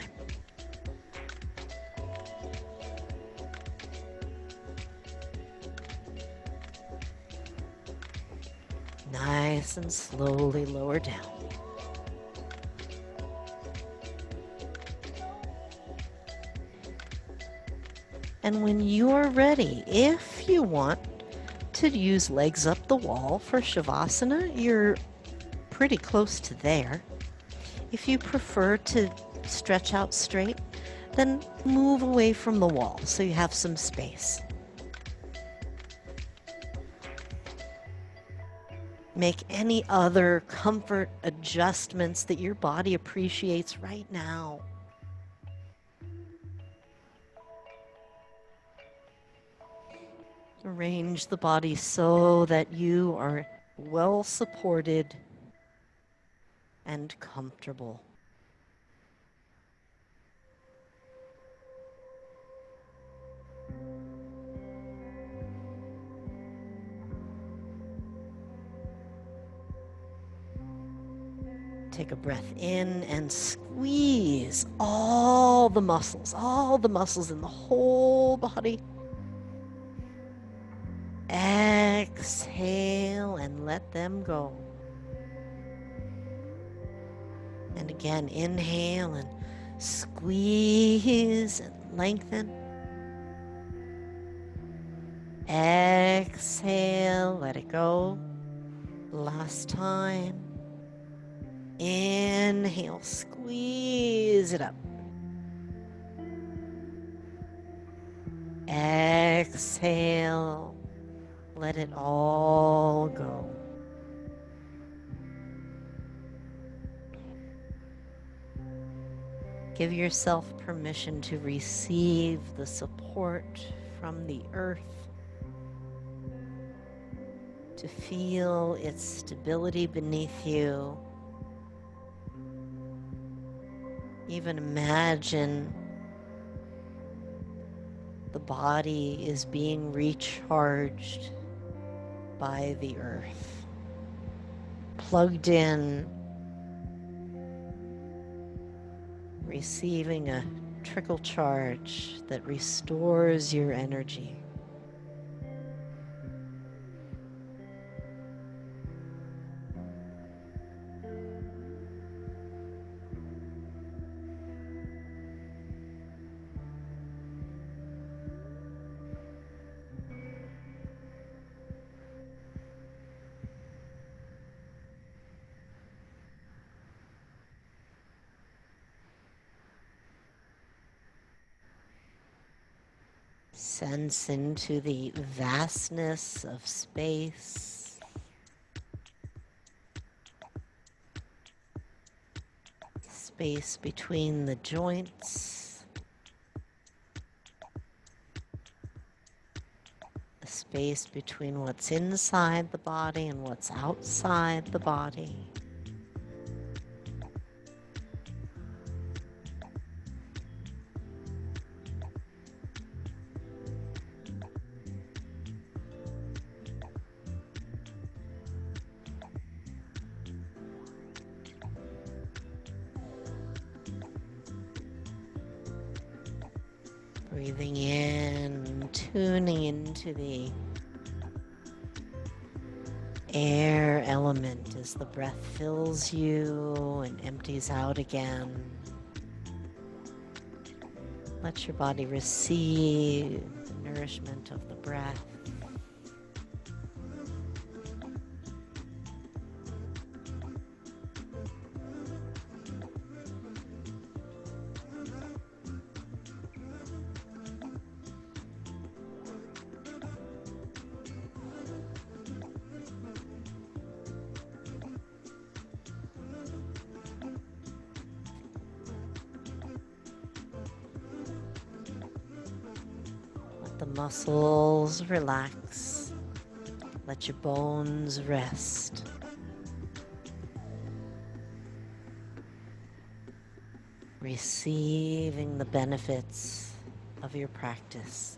Nice and slowly lower down. And when you're ready, if you want to use legs up the wall for Shavasana, you're pretty close to there. If you prefer to stretch out straight, then move away from the wall so you have some space. Make any other comfort adjustments that your body appreciates right now. Arrange the body so that you are well supported and comfortable. Take a breath in and squeeze all the muscles in the whole body. Exhale and let them go. And again, inhale and squeeze and lengthen. Exhale, let it go. Last time. Inhale, squeeze it up. Exhale, let it all go. Give yourself permission to receive the support from the earth, to feel its stability beneath you. Even imagine the body is being recharged by the earth, plugged in, receiving a trickle charge that restores your energy. Sense into the vastness of space. Space between the joints. The space between what's inside the body and what's outside the body. Breathing in, tuning into the air element as the breath fills you and empties out again. Let your body receive the nourishment of the breath. The muscles relax. Let your bones rest. Receiving the benefits of your practice.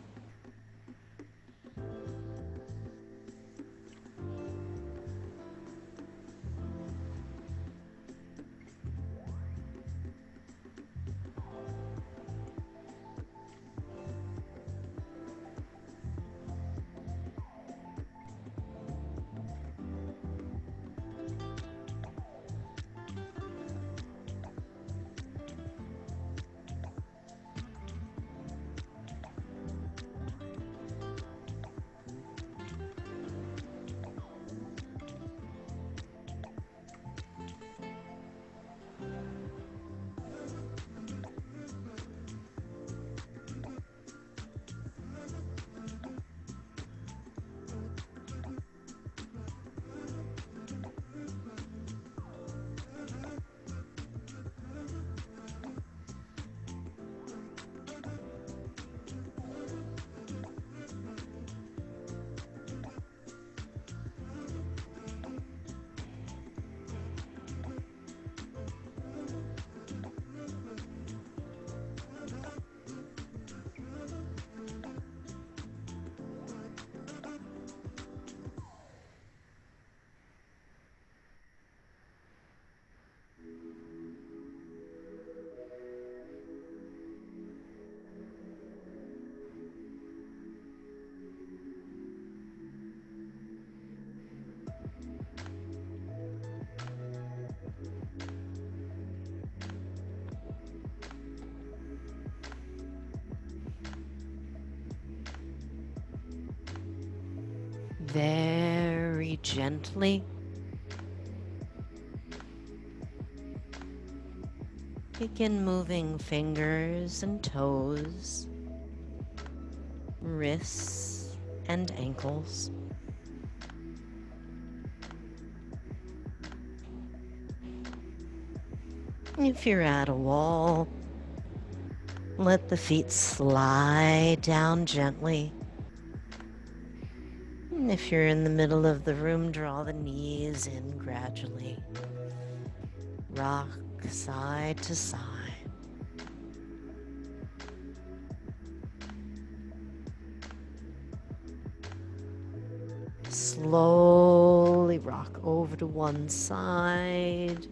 very gently. Begin moving fingers and toes, wrists and ankles. If you're at a wall, let the feet slide down gently. And if you're in the middle of the room, draw the knees in gradually. Rock side to side. Slowly rock over to one side.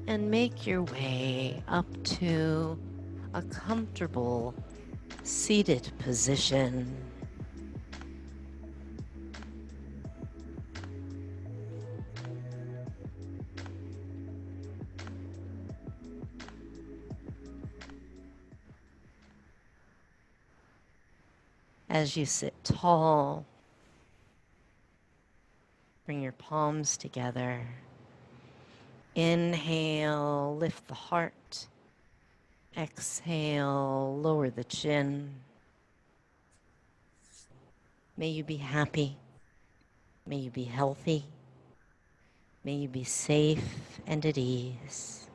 And make your way up to a comfortable seated position. As you sit tall, bring your palms together. Inhale, lift the heart. Exhale, lower the chin. May you be happy. May you be healthy. May you be safe and at ease.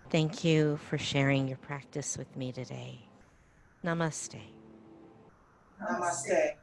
Thank you for sharing your practice with me today. Namaste. Namaste.